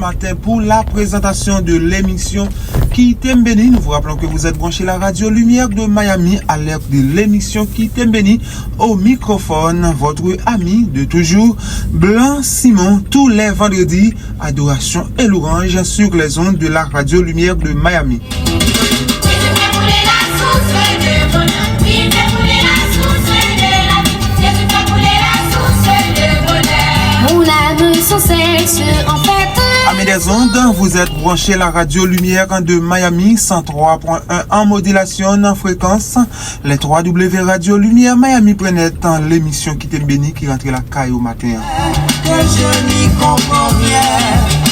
matin pour la présentation de l'émission Qui t'aime béni. Nous vous rappelons que vous êtes branchés la radio Lumière de Miami à l'heure de l'émission Qui t'aime béni. Au microphone, votre ami de toujours, Blanc Simon, tous les vendredis, adoration et louange sur les ondes de la radio Lumière de Miami. Mon âme sans cesse en fête. Amis des ondes, vous êtes branchés la radio Lumière de Miami 103.1 en modulation en fréquence. Les 3W Radio Lumière Miami prennent l'émission Qui t'aime béni qui rentre la caille au matin. Que je n'y comprends rien,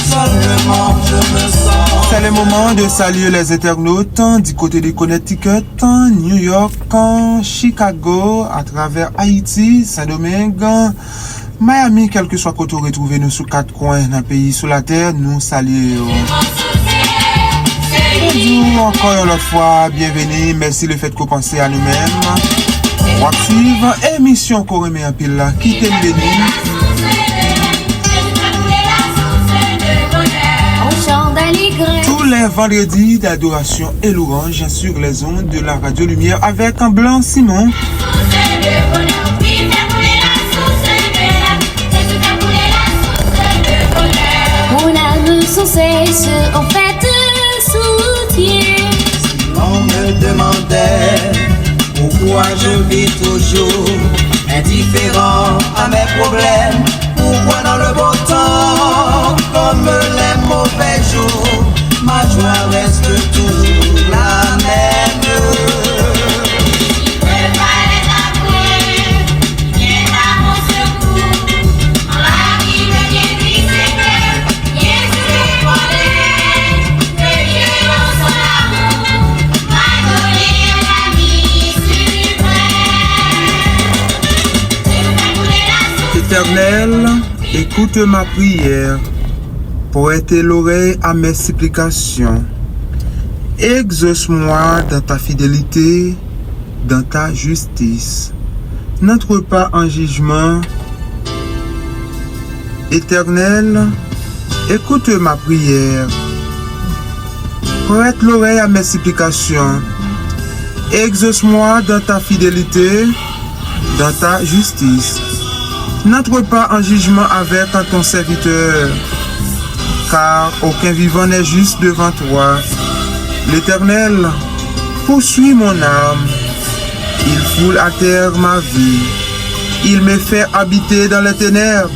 seulement je me sens. C'est le moment de saluer les internautes du côté de Connecticut, New York, Chicago, à travers Haïti, Saint-Domingue, Miami, quel que soit côté retrouvé nous sous quatre coins d'un pays sous la terre, nous saluons. Bonjour encore une fois, bienvenue, merci le fait que vous pensez à nous-mêmes. Active, émission qu'on remet un pile là, qui t'aime béni. Tous les vendredis d'adoration et louange sur les ondes de la radio Lumière avec un Blanc Simon. Mon âme sans cesse en fête soutient. Si on me demandait pourquoi je vis toujours indifférent à mes problèmes, pourquoi dans le beau temps comme les mauvais jours, ma joie reste toujours la même. Éternel, écoute ma prière, prête l'oreille à mes supplications. Exauce-moi dans ta fidélité, dans ta justice. N'entre pas en jugement. Éternel, écoute ma prière, prête l'oreille à mes supplications. Exauce-moi dans ta fidélité, dans ta justice. N'entre pas en jugement avec ton serviteur, car aucun vivant n'est juste devant toi. L'Éternel poursuit mon âme, il foule à terre ma vie, il me fait habiter dans les ténèbres,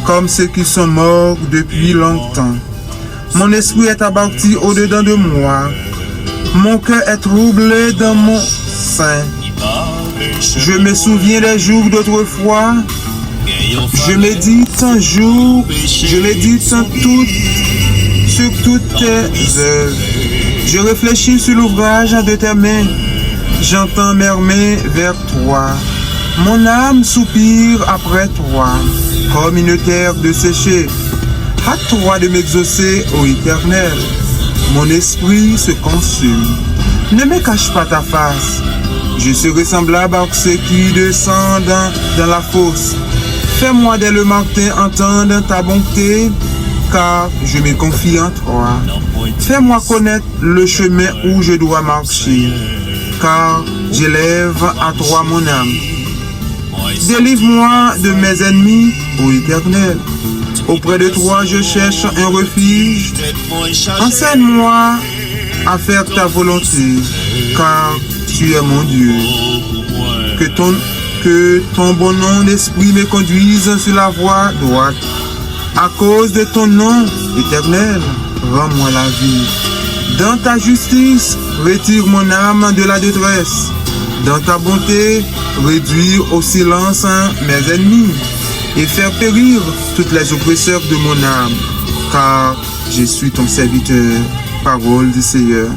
comme ceux qui sont morts depuis longtemps. Mon esprit est abattu au-dedans de moi, mon cœur est troublé dans mon sein. Je me souviens des jours d'autrefois. Je médite un jour, je médite sur toutes tes œuvres. Je réfléchis sur l'ouvrage de tes mains. J'entends murmurer vers toi. Mon âme soupire après toi, comme une terre desséchée. Hâte-toi de m'exaucer, ô Éternel. Mon esprit se consume. Ne me cache pas ta face. Je serai semblable à ceux qui descendent dans la fosse. Fais-moi dès le matin entendre ta bonté, car je me confie en toi. Fais-moi connaître le chemin où je dois marcher, car j'élève à toi mon âme. Délivre-moi de mes ennemis, ô Éternel. Auprès de toi, je cherche un refuge. Enseigne-moi à faire ta volonté, car tu es mon Dieu. Que ton bon nom d'esprit me conduise sur la voie droite. À cause de ton nom, Éternel, rends-moi la vie. Dans ta justice, retire mon âme de la détresse. Dans ta bonté, réduire au silence mes ennemis et faire périr toutes les oppresseurs de mon âme, car je suis ton serviteur. Parole du Seigneur.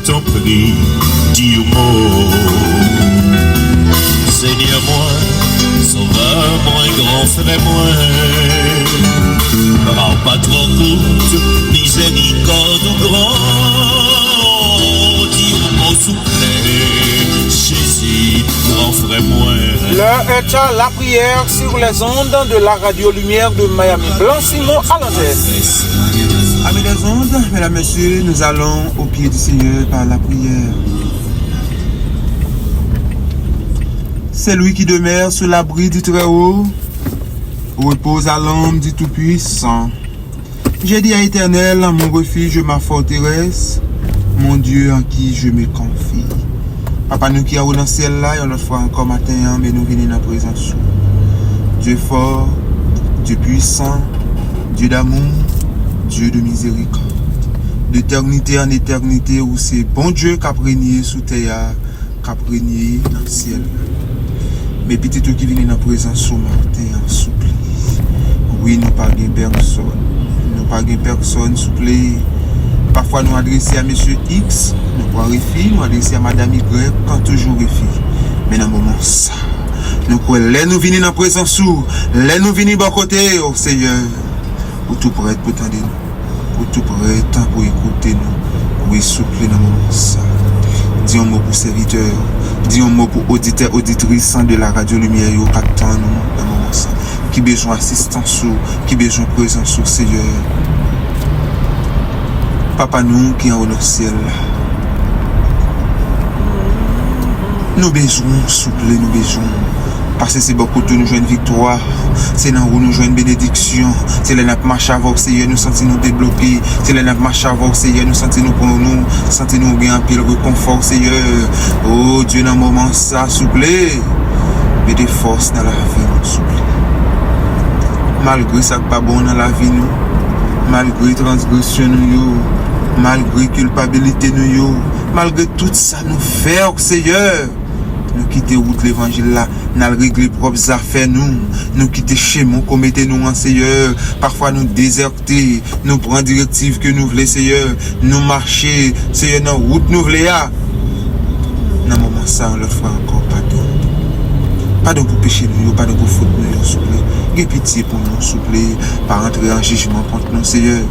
Ton prix, dis mot. Seigneur moi, sauveur moi, grand frère moi. Rends pas trop courte, miséricorde ou grand. Dis mot s'il vous plaît, Jésus, grand frère moi. L'heure est à la prière sur les ondes de la radio Lumière de Miami. Blanc-Simon à l'antenne. Amis des ondes, mesdames, messieurs, nous allons au pied du Seigneur par la prière. C'est lui qui demeure sur l'abri du Très-Haut, repose à l'ombre du Tout-Puissant. J'ai dit à l'Éternel, mon refuge, ma forteresse, mon Dieu en qui je me confie. Papa, nous qui sommes dans le ciel là, et on le fois encore matin, mais nous venons dans la présence. Dieu fort, Dieu puissant, Dieu d'amour, Dieu de miséricorde. D'éternité en éternité, où c'est bon Dieu qui a régné sous terre, qui a régné dans le ciel. Mais petits tout qui viennent dans la présence ce matin, en soupli. Oui, nous pas de personne. Nous pas de personne, souple. Parfois nous adresser à monsieur X, nous pas refi, nous adresser à madame Y, quand toujours refi. Mais dans le moment ça, nous quoi, là nous venons dans la présence, là nous venons bon côté, oh Seigneur, ou tout prêt pour t'entendre nous, ou tout prêt pour écouter nous, oui souple dans le moment ça. Dis un mot pour serviteur, dis un mot pour auditeur, auditrice de la radio Lumière, qui attend nous dans le moment ça, qui besoin d'assistance, qui besoin de présence, Seigneur. Papa nous qui est au ciel, nous besoin souple, nous besoin. Parce que c'est beaucoup de nous jouer une victoire, c'est là où nous jouons une bénédiction, c'est là où nous marchons avec Seigneur, nous sentons nous débloquer, c'est là où nous marchons avec Seigneur, nous sentons nous pour nous, sentons nous bien un peu le réconfort Seigneur. Oh Dieu, dans le moment ça, souple, mais des forces dans la vie, nous souple. Malgré ça, pas bon dans la vie, nous, malgré transgression, nous, malgré culpabilité nous, malgré tout ça nous faire Seigneur, nous quitter route l'évangile là, nous régler propres affaires nous quitter chez nous, commettez nous en Seigneur, parfois nous déserter, nous prendre directive que nous voulons Seigneur, nous marcher Seigneur dans route nous voulons là. Dans moment ça on leur fera encore pardon pour péché nous, pardon pour faute nous s'il vous plaît. Ayez pitié pour nous s'il vous plaît, pas entrer en jugement contre nous Seigneur.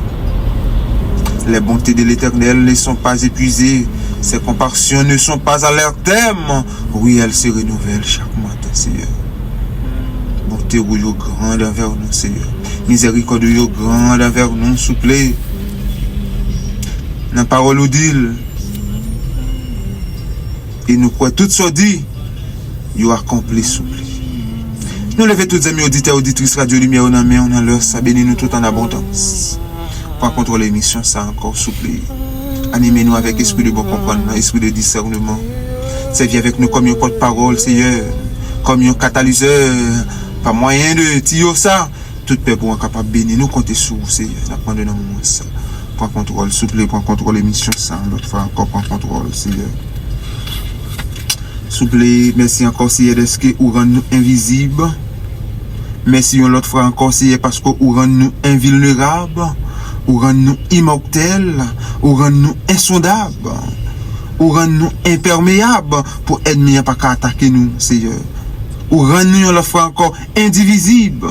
Les bontés de l'Éternel ne sont pas épuisées. Ses compassions ne sont pas à leur terme. Oui, elles se renouvellent chaque matin, Seigneur. Bonté ou yo grande envers nous, Seigneur. Miséricorde yo grande envers nous, s'il vous plaît. Dans la parole ou dit, et nous croyons tout ce dit, yo accompli, s'il vous plaît. Nous levons tous les amis auditeurs, auditrices, radio lumière, on a mis, on a leur, ça bénit nous tout en abondance. Pour contrôler l'émission, ça encore souple. Animez-nous avec esprit de bon comprendre, esprit de discernement. Servis avec nous comme un porte-parole, Seigneur, comme un catalyseur, par moyen de tio ça. Tout peuple pour capable bénir nous compter sur vous, Seigneur. N'apprendre dans le moment ça. Prends contrôle, souple, prends contrôle l'émission, ça. L'autre fois encore, prends contrôle, Seigneur. Souple, merci encore, Seigneur, de ce que vous rendez nous invisibles. Merci l'autre fois encore, Seigneur, parce que vous rendez nous invulnérables. Ou rend nous immortels, ou rend nous insondables, ou rend nous imperméables pour ennemis pas qu'à attaquer nous, Seigneur. Ou rend nous la fois encore indivisibles.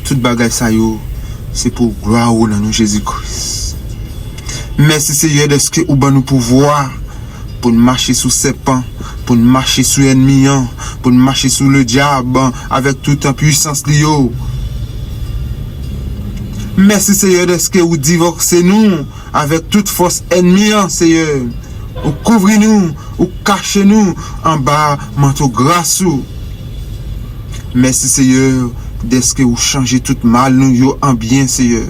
Toute bagaille ça yo, c'est pour gloire dans nous Jésus-Christ. Merci Seigneur de ce que vous nous pouvoir pour nous marcher sous serpent, pour nous marcher sous ennemi, pour nous marcher sous le diable avec toute en puissance lio. Merci Seigneur de ce que vous divorcez nous avec toute force ennemie, Seigneur. Vous couvrez nous, vous cachez nous en bas, manteau grâce. Merci Seigneur de ce que vous changez tout mal nous en bien, Seigneur.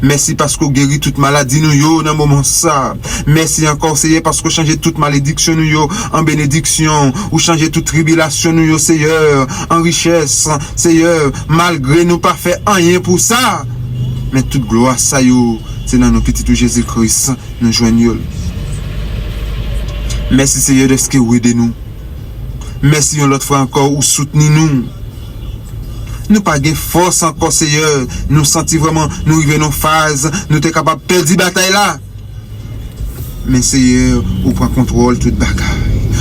Merci parce que vous guérissez toute maladie nous dans le moment ça. Merci encore Seigneur parce que vous changez toute malédiction nous en bénédiction. Vous changez toute tribulation nous, Seigneur, en richesse, Seigneur. Malgré nous pas fait rien pour ça. Mais toute gloire, ça yo, c'est dans nos petits Jésus-Christ, nous joignons. Merci Seigneur de ce que vous aidez nous. Merci l'autre fois encore, vous soutenez nous. Nous pas de force encore, Seigneur. Nous sentons vraiment, nous arrivons en phase, nous sommes capables de perdre la bataille là. Mais Seigneur, vous prenez contrôle toute bagaille.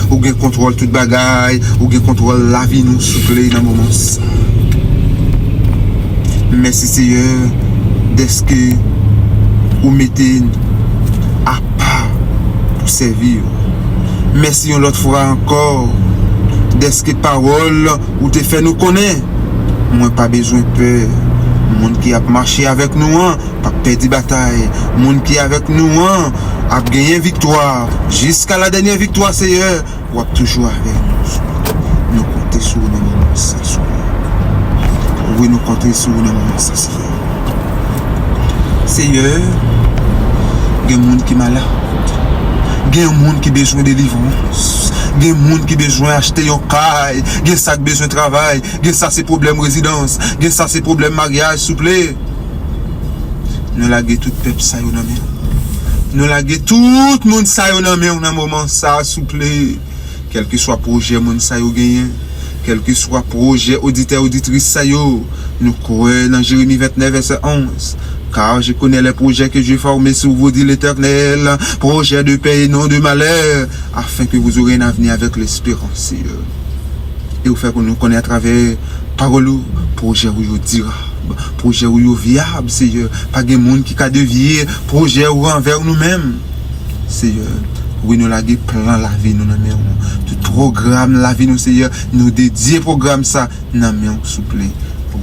Vous avez contrôle toute bagaille. Vous avez contrôle la vie nous souple dans le moment ça. Merci Seigneur. Est-ce que vous mettez à part pour servir. Merci l'autre fois encore Des paroles ou te fait nous connaître. Moi pas besoin peur. Monde qui a marché avec nous, pas perdu bataille. Monde qui est avec nous, a gagné victoire. Jusqu'à la dernière victoire, Seigneur, ou a toujours avec nous. Nous comptons sur nous, Seigneur. Oui, nous comptons sur nous, Seigneur. Seigneur, il y a des gens qui sont malades. Il y a des gens qui ont besoin de délivrance. Il y a des gens qui ont besoin d'acheter un caille. Il y a des gens qui ont besoin de travail. Il y a des problèmes de résidence. Il y a des problèmes de mariage, s'il vous plaît. Nous laguons tout le peuple ça dans main. Nous laguons tout le monde ça dans main dans moment ça, s'il vous plaît. Quel que soit le projet, monde ça gagné. Quel que soit le projet, auditeur, auditrice ça nous croyons dans Jérémie 29, verset 11. Car je connais les projets que j'ai formés sur vous, dit l'Éternel, projets de paix et non de malheur, afin que vous aurez un avenir avec l'espérance, Seigneur. Et vous faites que nous connaissons à travers parole, projet où vous dira, projet où vous viable, Seigneur. Pas de monde qui a dévié, projet où envers nous-mêmes, Seigneur. Oui, nous l'avons plan la vie, nous n'avons tout programme la vie, nous, Seigneur. Nous dédier programme ça, nous n'avons s'il vous plaît.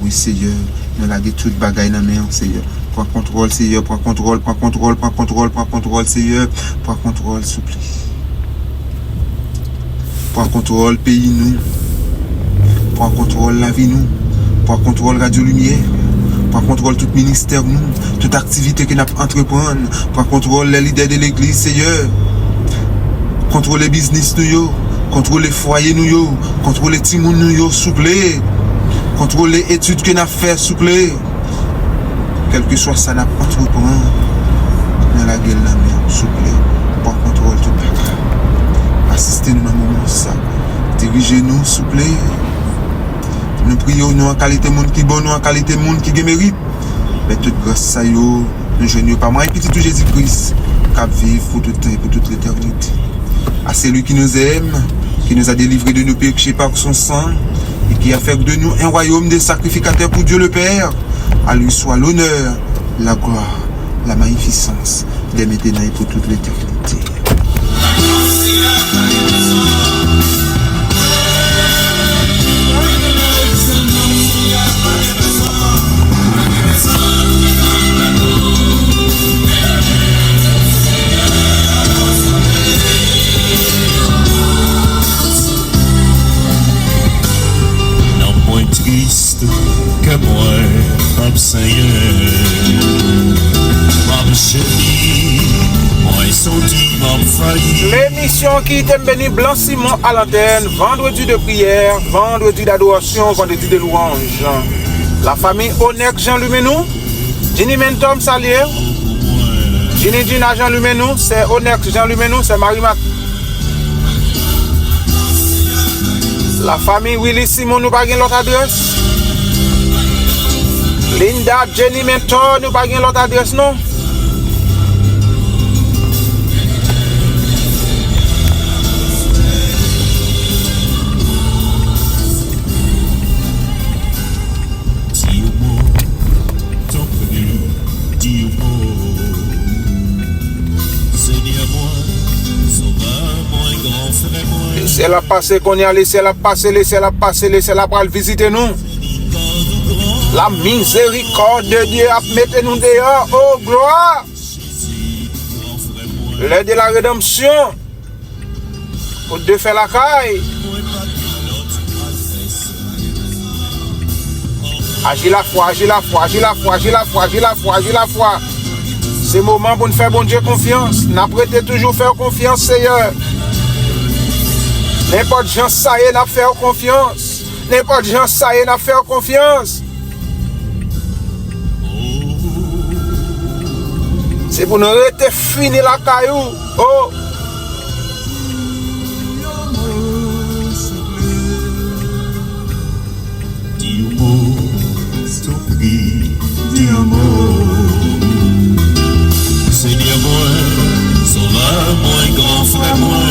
Oui, Seigneur. Nous l'avons tout bagaille dans main, Seigneur. Prends contrôle, Seigneur. Prends contrôle, prends contrôle, prends contrôle, prends contrôle, Seigneur. Prends contrôle, s'il vous plaît. Prends contrôle, pays nous. Prends contrôle, la vie nous. Prends contrôle, Radio Lumière. Prends contrôle, tout ministère nous. Toute activité que nous entreprendre. Prends contrôle, les leaders de l'église, Seigneur. Contrôle les business nous. Contrôle les foyers nous. Contrôle les timons nous, s'il vous plaît. Contrôle les études que nous avons fait, s'il vous plaît. Quel que soit ça, nous avons entrepris. Dans la gueule, s'il vous plaît. Pour contrôle tout le monde. Assistez-nous dans le moment ça. Dirigez-nous, s'il vous plaît. Nous prions, nous en qualité de monde qui est bon, nous en qualité de monde qui mérite. Mais toute grâce, ça y est, nous ne joignons pas. Moi, petit tout Jésus-Christ, qui vivre pour tout le temps et pour toute l'éternité. À celui qui nous aime, qui nous a délivrés de nos péchés par son sang, et qui a fait de nous un royaume de sacrificateurs pour Dieu le Père. À lui soit l'honneur, la gloire, la magnificence, dès maintenant et pour toute l'éternité. Triste que moi, Seigneur, ma chérie, moi senti m'a failli. L'émission qui t'aime béni Blanc Simon à l'antenne, vendredi de prière, vendredi d'adoration, vendredi de louange. La famille Onek Jean Lumenou, Ginny Mentom Salier, Ginny Gina Jean Lumenou, c'est Onek Jean Lumenou, c'est Marie-Mat. La famille Willy Simon, nous pas l'autre adresse. Linda Jenny Mentor, nous pas l'autre adresse, non? Laissez-la passer, qu'on y a laissez-la passer, laissez-la passer, laissez-la pour visiter nous. La miséricorde de Dieu a mis nous dehors, oh gloire. L'aide de la rédemption. Pour de faire la caille. Agis la foi, agis la foi, agis la foi, agis la foi, agis la foi, agis la foi. C'est le moment pour nous faire bon Dieu confiance. N'a prêté toujours faire confiance, Seigneur. N'importe gens ça y est, n'a faire confiance. N'importe gens ça y est, n'a faire confiance. C'est pour nous rester fini la caillou. Oh. Dis un mot, s'il te plaît, dis un mot. Seigneur moi, sauveur moi, grand frère moi.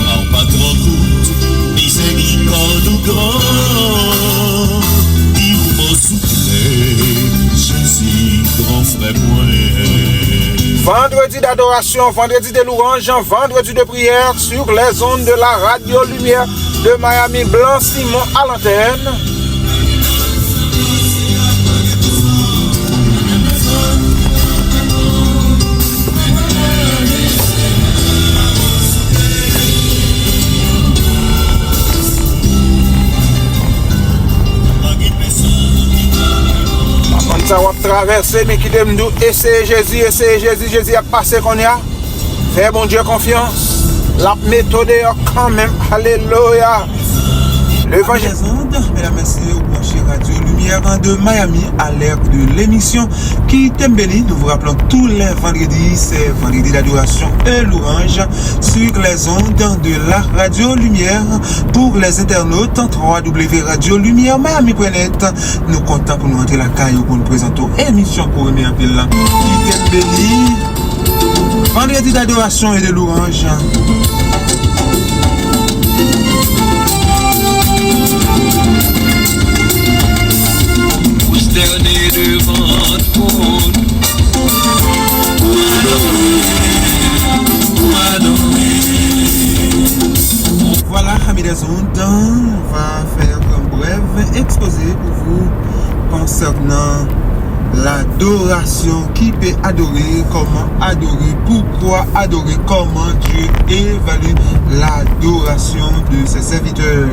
Rends pas trop coûte, miséricorde ou grand. Dis un mot, s'il te plaît, Jésus, grand frère moi. vendredi d'adoration, vendredi de louange, vendredi de prière sur les ondes de la Radio Lumière de Miami. Blanc Simon à l'antenne. Ça va traverser, mais qui t'aime nous, essayer Jésus a passé qu'on y a. Fais bon Dieu confiance. La méthode est quand même. Alléluia. L'évangile. Mesdames et messieurs, branchez Radio Lumière de Miami à l'heure de l'émission qui t'aime béni. Nous vous rappelons tous les vendredis, c'est vendredi d'adoration et louange sur les ondes de la Radio Lumière. Pour les internautes, www.radiolumière.net. Nous comptons pour nous entrer la caille pour nous présenter l'émission pour remettre un peu là. Qui t'aime béni. Vendredi d'adoration et de louange. Prosterné devant ton trône, pour adorer. Voilà, amis des ondes, on va faire un bref exposé pour vous concernant l'adoration. Qui peut adorer, comment adorer, pourquoi adorer, comment Dieu évalue l'adoration de ses serviteurs.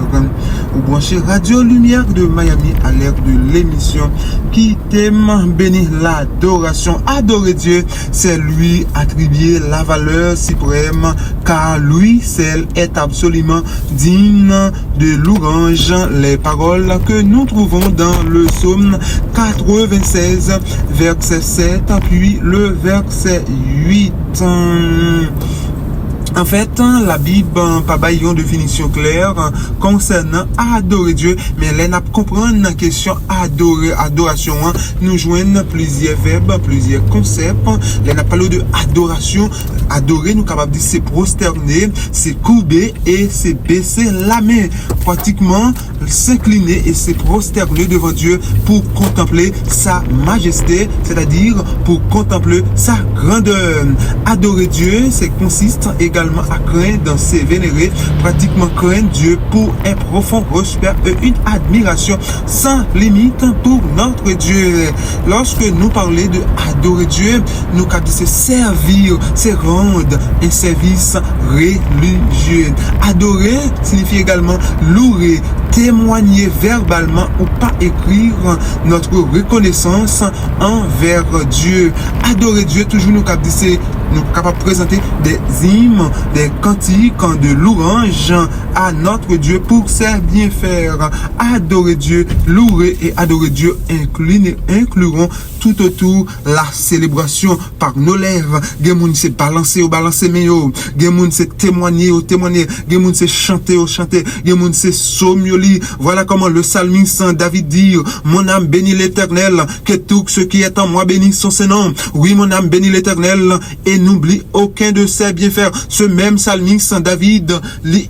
Vous branchez Radio Lumière de Miami à l'heure de l'émission qui t'aime béni l'adoration. Adorer Dieu, c'est lui attribuer la valeur suprême car lui seul est absolument digne de louange. Les paroles que nous trouvons dans le psaume 96 verset 7 puis le verset 8. En fait, la Bible pas bail une définition claire concernant adorer Dieu, mais là n'a comprendre la question adoration, nous joignent plusieurs verbes, plusieurs concepts. Là n'a parlé de adoration, adorer nous capable de c'est prosterner, c'est courber et c'est baisser la main, pratiquement s'incliner et c'est prosterner devant Dieu pour contempler sa majesté, c'est-à-dire pour contempler sa grandeur. Adorer Dieu, c'est consiste également à craindre dans ses vénérés, pratiquement craindre Dieu pour un profond respect et une admiration sans limite pour notre Dieu. Lorsque nous parlons de adorer Dieu, nous captons c'est servir, c'est rendre un service religieux. Adorer signifie également louer, témoigner verbalement ou pas écrire notre reconnaissance envers Dieu. Adorer Dieu, toujours nous captons c'est nous capables de présenter des hymnes, des cantiques de louange à notre Dieu pour ses bienfaits. Adorer Dieu, louer et adorer Dieu incluront tout autour la célébration par nos lèvres. Gemoun c'est balancer mais gemoun c'est témoigner, gemoun c'est chanter, gemoun c'est sommioli. Voilà comment le psalmiste David dit: mon âme bénit l'Éternel, que tout ce qui est en moi bénisse son nom. Oui, mon âme bénit l'Éternel et n'oublie aucun de ses bienfaits. Ce même psalmiste David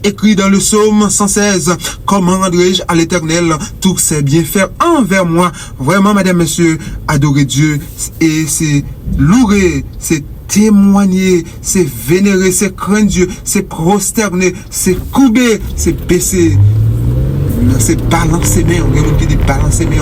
écrit dans le psaume 116: comment rendrai-je à l'Éternel tous ses bienfaits envers moi. Vraiment, mesdames, messieurs, adorer Dieu et c'est louer, c'est témoigner, c'est vénérer, c'est craindre Dieu, c'est prosterner, c'est courber, c'est baisser. C'est balancer mais on qui dit balancer mais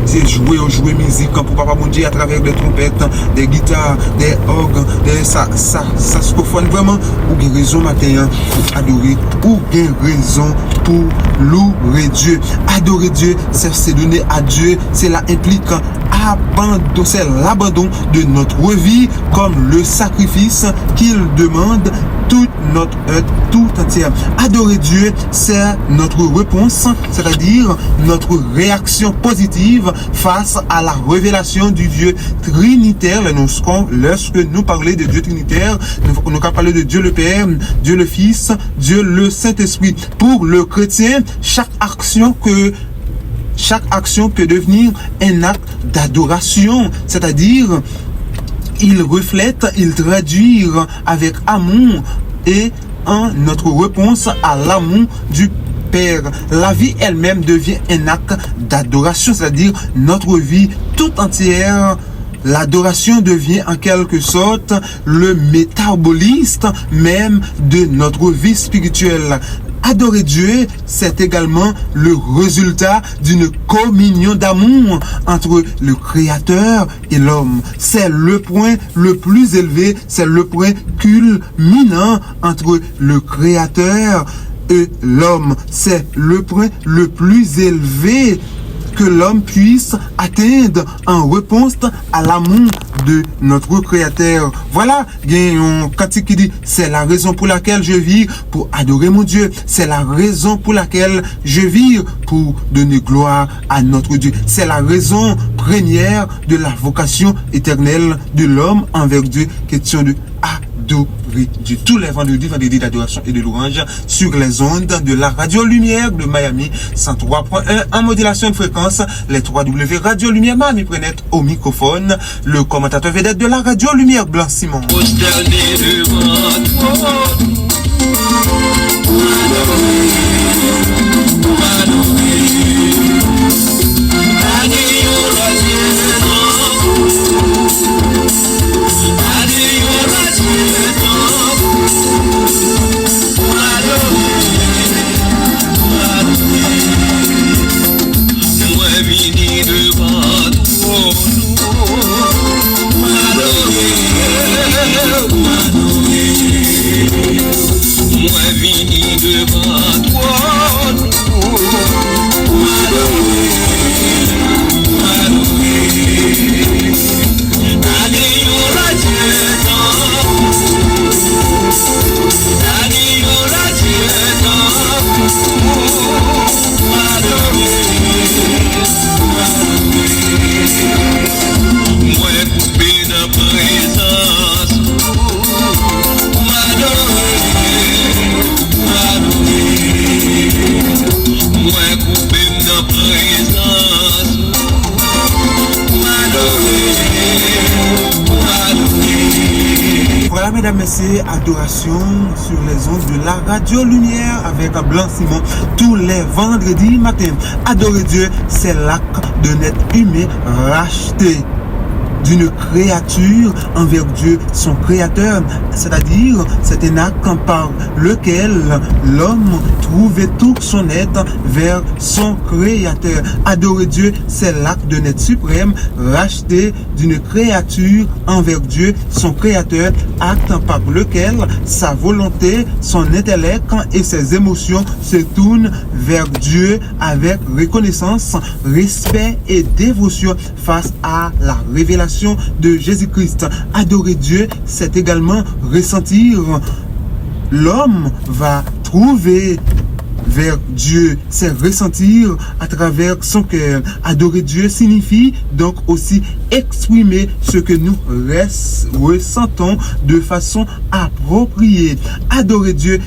c'est jouer musique pour papa mon Dieu à travers des trompettes, des guitares, des orgues, des saxophones. Vraiment ou gain raison matin pour adorer, ou gain raison pour louer Dieu. Adorer Dieu, c'est se donner à Dieu, cela implique abandon, c'est l'abandon de notre vie comme le sacrifice qu'il demande toute notre être tout entière. Adorer Dieu, c'est notre réponse, c'est-à-dire notre réaction positive face à la révélation du Dieu trinitaire. Lorsque nous parlons de Dieu trinitaire, nous parlons de Dieu le Père, Dieu le Fils, Dieu le Saint-Esprit. Pour le chrétien, chaque action peut devenir un acte d'adoration, c'est-à-dire il reflète, il traduit avec amour et en notre réponse à l'amour du Père. La vie elle-même devient un acte d'adoration, c'est-à-dire notre vie tout entière l'adoration devient en quelque sorte le métaboliste même de notre vie spirituelle. Adorer Dieu, c'est également le résultat d'une communion d'amour entre le Créateur et l'homme. C'est le point le plus élevé, c'est le point culminant entre le Créateur et l'homme. C'est le point le plus élevé que l'homme puisse atteindre en réponse à l'amour de notre Créateur. Voilà, il y a un cantique qui dit, c'est la raison pour laquelle je vis pour adorer mon Dieu. C'est la raison pour laquelle je vis pour donner gloire à notre Dieu. C'est la raison première de la vocation éternelle de l'homme envers Dieu. Question de adorer Dieu. Tous les vendredis d'adoration et de louange sur les ondes de la Radio Lumière de Miami 103.1 en modulation de fréquence, les 3W Radio Lumière Miami Prenet au microphone, le commentateur vedette de la Radio Lumière Blanc Simon. Voilà, mesdames, messieurs, adoration sur les ondes de la Radio Lumière avec Blanc Simon tous les vendredis matin. Adorer Dieu, c'est l'acte d'un être humain racheté d'une créature envers Dieu, son créateur. C'est-à-dire, c'est un acte par lequel l'homme trouvait tout son être vers son créateur. Adorer Dieu, c'est l'acte d'un être suprême racheté d'une créature envers Dieu, son créateur, acte par lequel sa volonté, son intellect et ses émotions se tournent vers Dieu avec reconnaissance, respect et dévotion face à la révélation de Jésus-Christ. Adorer Dieu, c'est également ressentir. L'homme va trouver vers Dieu, c'est ressentir à travers son cœur. Adorer Dieu signifie donc aussi exprimer ce que nous ressentons de façon appropriée. Adorer Dieu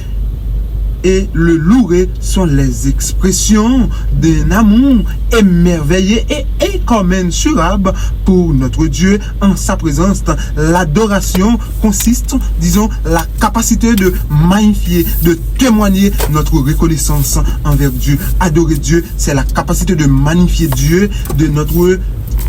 et le louer sont les expressions d'un amour émerveillé et incommensurable pour notre Dieu en sa présence. L'adoration consiste, disons, la capacité de magnifier, de témoigner notre reconnaissance envers Dieu. Adorer Dieu, c'est la capacité de magnifier Dieu de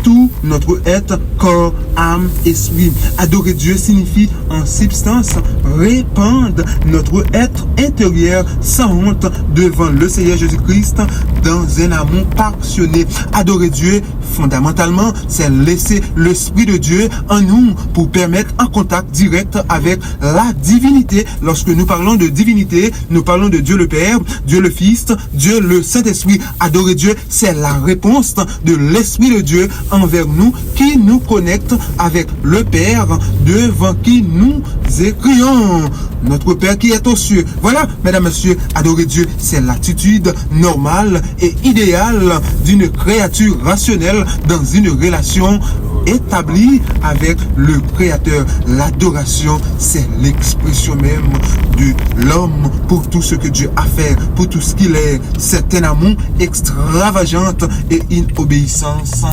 tout notre être, corps, âme, esprit. Adorer Dieu signifie en substance répandre notre être intérieur sans honte devant le Seigneur Jésus-Christ dans un amour passionné. Adorer Dieu, fondamentalement, c'est laisser l'Esprit de Dieu en nous pour permettre un contact direct avec la divinité. Lorsque nous parlons de divinité, nous parlons de Dieu le Père, Dieu le Fils, Dieu le Saint-Esprit. Adorer Dieu, c'est la réponse de l'Esprit de Dieu envers nous qui nous connecte avec le Père devant qui nous écrions. Notre Père qui est aux cieux. Voilà, mesdames, messieurs, adorer Dieu, c'est l'attitude normale et idéale d'une créature rationnelle dans une relation établie avec le Créateur. L'adoration, c'est l'expression même de l'homme pour tout ce que Dieu a fait, pour tout ce qu'il est. C'est un amour extravagant et une obéissance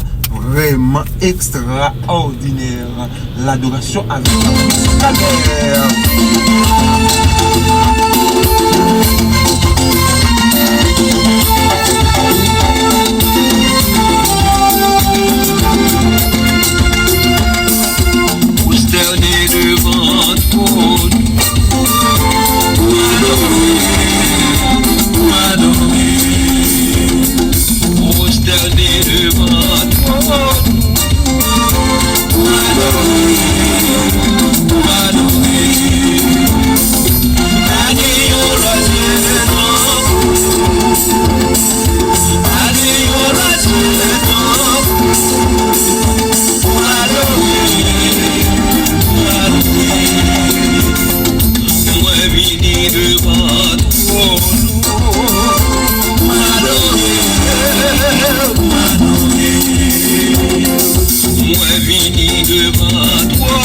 vraiment extraordinaire. L'adoration avec la guerre. vini devant ton moi vini devant toi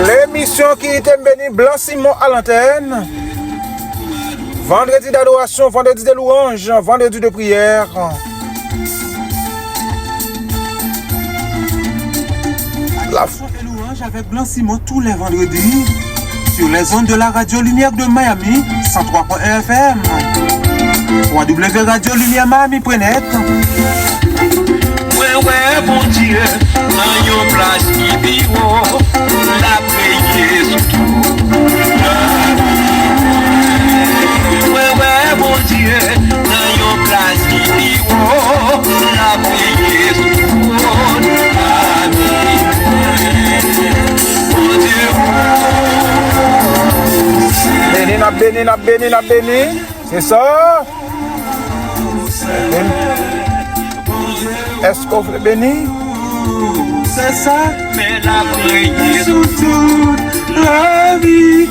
L'émission qui est bénie Blanc Simon à l'antenne. Vendredi d'adoration, vendredi de louange, vendredi de prière. Adoration et louange avec Blanc Simon tous les vendredis sur les ondes de la radio Lumière de Miami 103.1 FM. www.radiolumièremiami.net. Ouais, bon Dieu, dans yon place qui bureau, la prière surtout. Ouais, bon Dieu, dans yon place qui bureau, la prière surtout. Béni, c'est ça. Est-ce qu'on fait béni? C'est ça. Mais la prière sous toute la vie.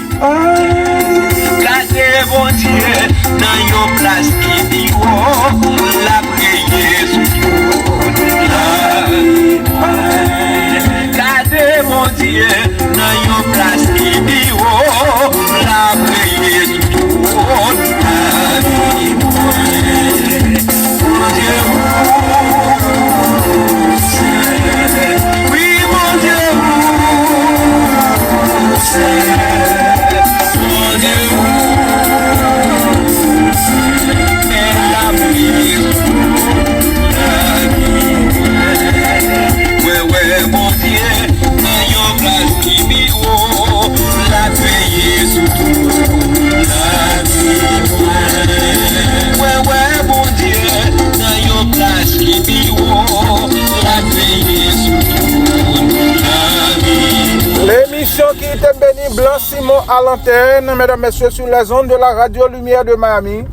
Gardez bon Dieu dans yon place qui bureau, la prière surtout. Gardez mon Dieu dans yon place qui bureau, la prière surtout. Oui, mon Dieu, mon Dieu, la prière, ouais, mon Dieu, dans yon place qui bureau, la prière surtout. Ouais, mon Dieu, dans yon place qui bureau, la prière surtout. L'émission qui est bénie Blanc Simon à l'antenne, mesdames, messieurs, sur les ondes de la radio Lumière de Miami.